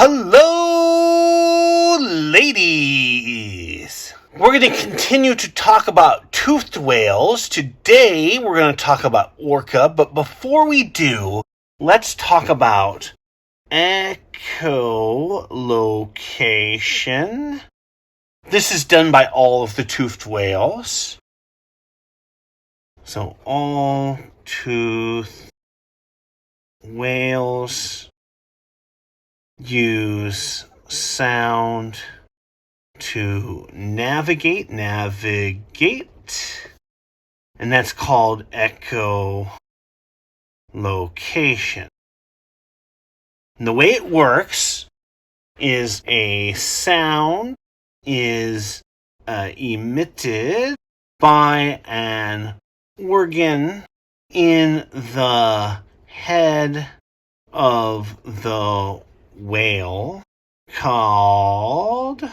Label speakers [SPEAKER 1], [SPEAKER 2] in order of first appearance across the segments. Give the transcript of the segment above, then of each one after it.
[SPEAKER 1] Hello, ladies! We're going to continue to talk about toothed whales. Today, we're going to talk about orca, but before we do, let's talk about echolocation. This is done by all of the toothed whales. So, all toothed whales use sound to navigate, and that's called echolocation. And the way it works is a sound is emitted by an organ in the head of the whale called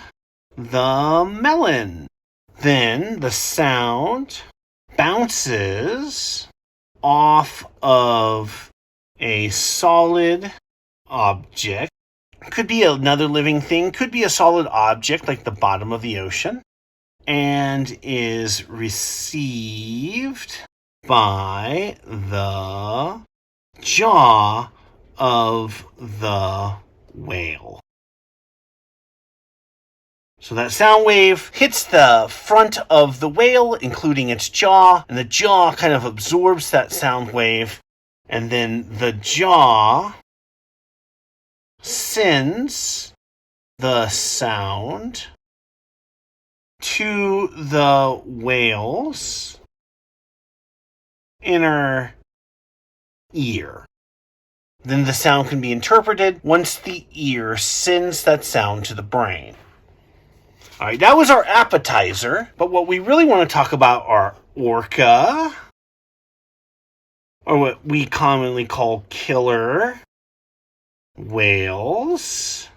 [SPEAKER 1] the melon. Then the sound bounces off of a solid object. Could be another living thing, could be a solid object like the bottom of the ocean, and is received by the jaw of the whale. So that sound wave hits the front of the whale, including its jaw, and the jaw kind of absorbs that sound wave, and then the jaw sends the sound to the whale's inner ear. Then the sound can be interpreted once the ear sends that sound to the brain. Alright, that was our appetizer, but what we really want to talk about are orca, or what we commonly call killer whales.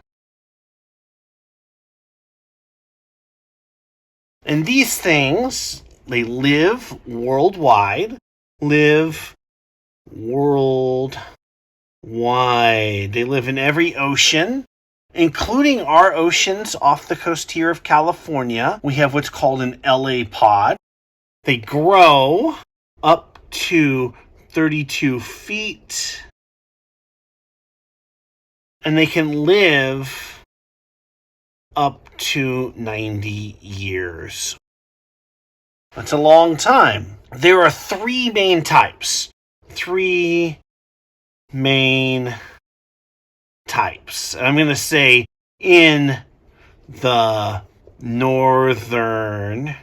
[SPEAKER 1] And these things, they live worldwide. They live in every ocean, including our oceans off the coast here of California. We have what's called an LA pod. They grow up to 32 feet, and they can live up to 90 years. That's a long time. There are three main types. And I'm going to say in the northern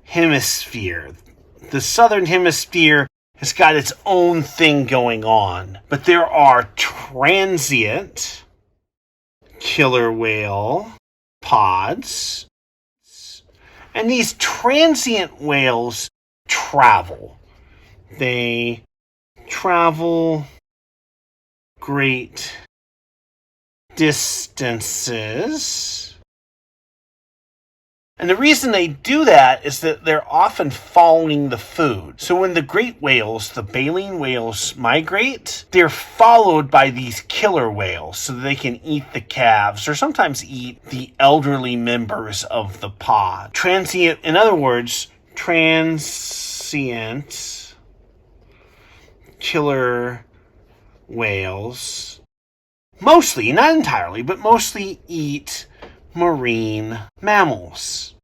[SPEAKER 1] hemisphere. The southern hemisphere has got its own thing going on. But there are transient killer whale pods. And these transient whales travel. They travel great distances. And the reason they do that is that they're often following the food. So when the great whales, the baleen whales, migrate, they're followed by these killer whales so that they can eat the calves or sometimes eat the elderly members of the pod. Transient, in other words, transient killer whales mostly, not entirely, but mostly eat marine mammals.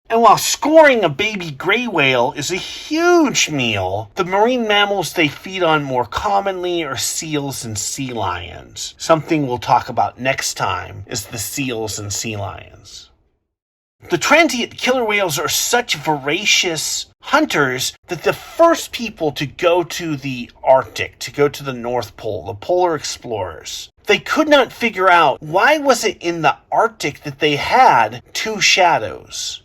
[SPEAKER 1] And while scoring a baby gray whale is a huge meal, the marine mammals they feed on more commonly are seals and sea lions. Something we'll talk about next time is the seals and sea lions. The transient killer whales are such voracious hunters that the first people to go to the Arctic, to go to the North Pole, the polar explorers, they could not figure out why was it in the Arctic that they had two shadows.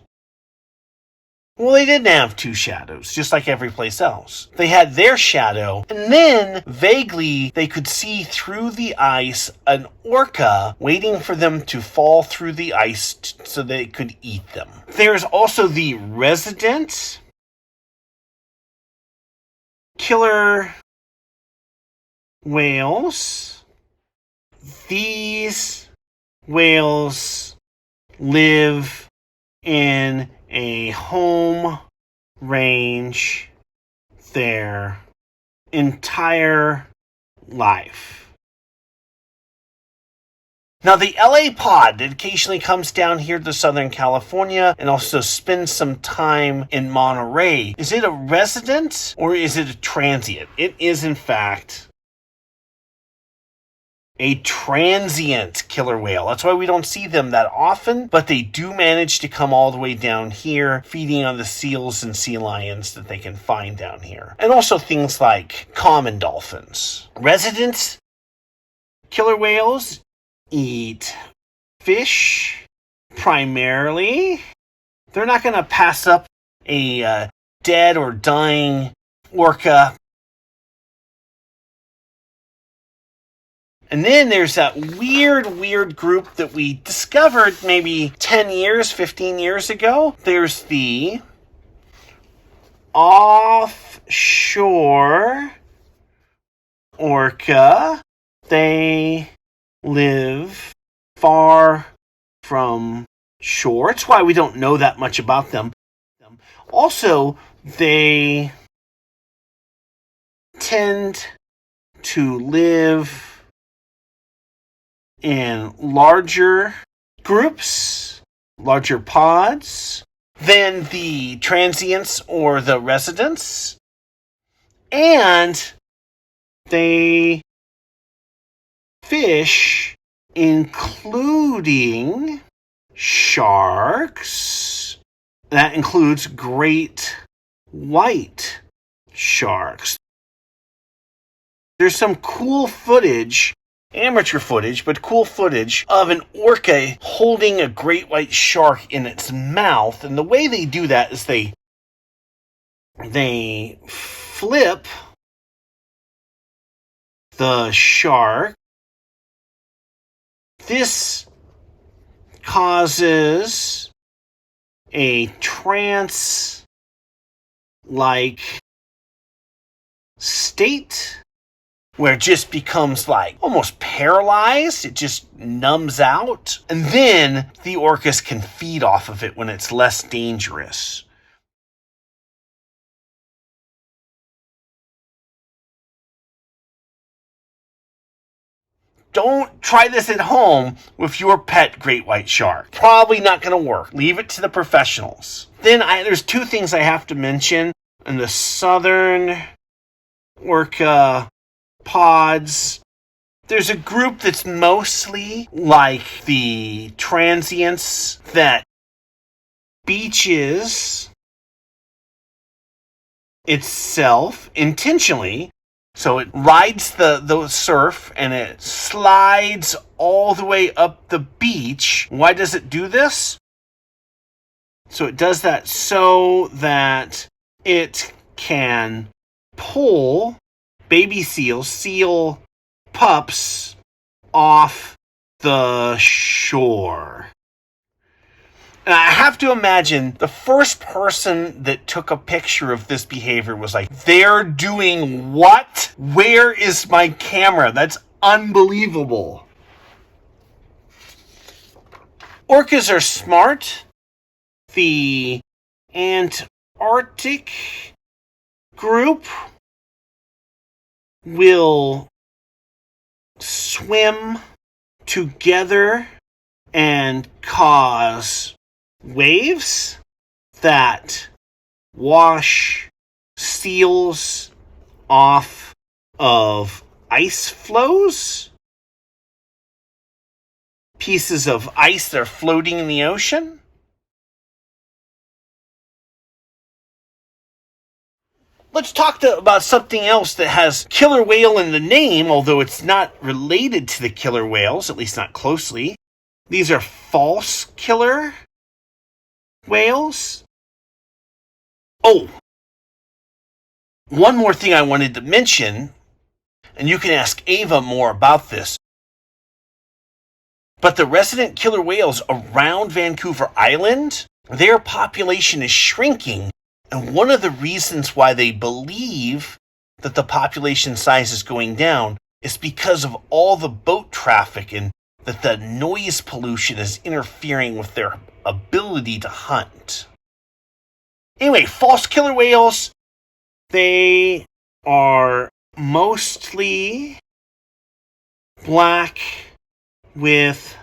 [SPEAKER 1] Well, they didn't have two shadows, just like every place else. They had their shadow, and then, vaguely, they could see through the ice an orca waiting for them to fall through the ice so they could eat them. There's also the resident killer whales. These whales live in a home range their entire life. Now, the LA pod that occasionally comes down here to Southern California and also spends some time in Monterey, is it a resident or is it a transient? It is, in fact, a transient killer whale. That's why we don't see them that often, but they do manage to come all the way down here, feeding on the seals and sea lions that they can find down here. And also things like common dolphins. Resident killer whales eat fish primarily. They're not going to pass up a dead or dying orca. And then there's that weird group that we discovered maybe 10 years, 15 years ago. There's the offshore orca. They live far from shore. It's why we don't know that much about them. Also, they tend to live in larger groups, larger pods than the transients or the residents. And they fish, including sharks. That includes great white sharks. There's some cool footage, amateur footage, but cool footage of an orca holding a great white shark in its mouth. And the way they do that is they flip the shark. This causes a trance-like state where it just becomes like almost paralyzed. It just numbs out. And then the orcas can feed off of it when it's less dangerous. Don't try this at home with your pet great white shark. Probably not going to work. Leave it to the professionals. Then there's two things I have to mention. In the southern orca pods, there's a group that's mostly like the transients that beaches itself intentionally. So it rides the surf and it slides all the way up the beach. Why does it do this? So it does that so that it can pull baby seals, seal pups off the shore. And I have to imagine the first person that took a picture of this behavior was like, they're doing what? Where is my camera? That's unbelievable. Orcas are smart. The Antarctic group will swim together and cause waves that wash seals off of ice floes, pieces of ice that are floating in the ocean. Let's talk about something else that has killer whale in the name, although it's not related to the killer whales, at least not closely. These are false killer whales. Oh, one more thing I wanted to mention, and you can ask Ava more about this, but the resident killer whales around Vancouver Island, their population is shrinking, and one of the reasons why they believe that the population size is going down is because of all the boat traffic and that the noise pollution is interfering with their ability to hunt. Anyway, false killer whales, they are mostly black with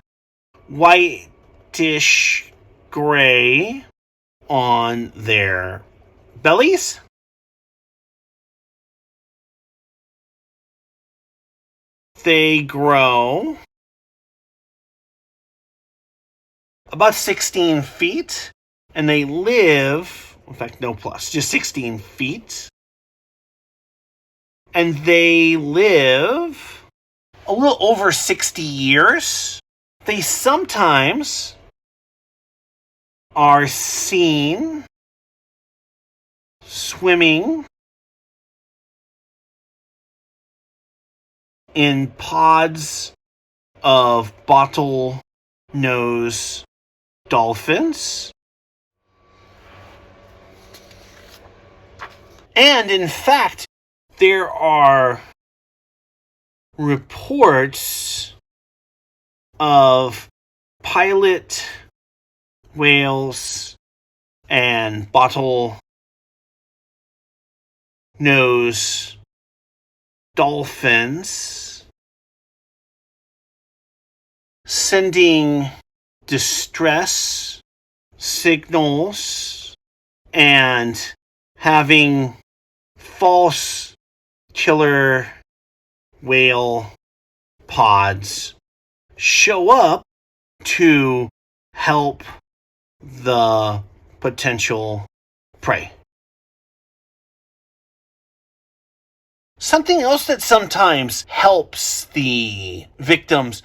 [SPEAKER 1] whitish gray on their bellies. They grow about 16 feet, and they live, in fact, no plus, just 16 feet. And they live a little over 60 years. They sometimes are seen swimming in pods of bottlenose dolphins. And in fact, there are reports of pilot whales and bottlenose dolphins sending distress signals and having false killer whale pods show up to help the potential prey. Something else that sometimes helps the victims,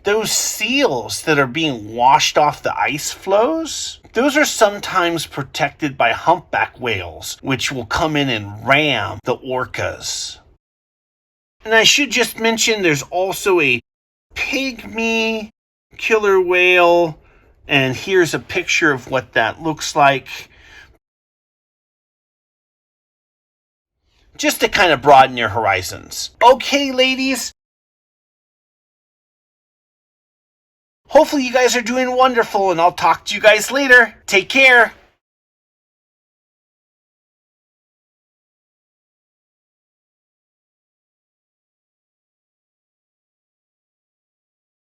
[SPEAKER 1] those seals that are being washed off the ice floes, those are sometimes protected by humpback whales, which will come in and ram the orcas. And I should just mention there's also a pygmy killer whale, and here's a picture of what that looks like. Just to kind of broaden your horizons. Okay, ladies. Hopefully you guys are doing wonderful, and I'll talk to you guys later. Take care.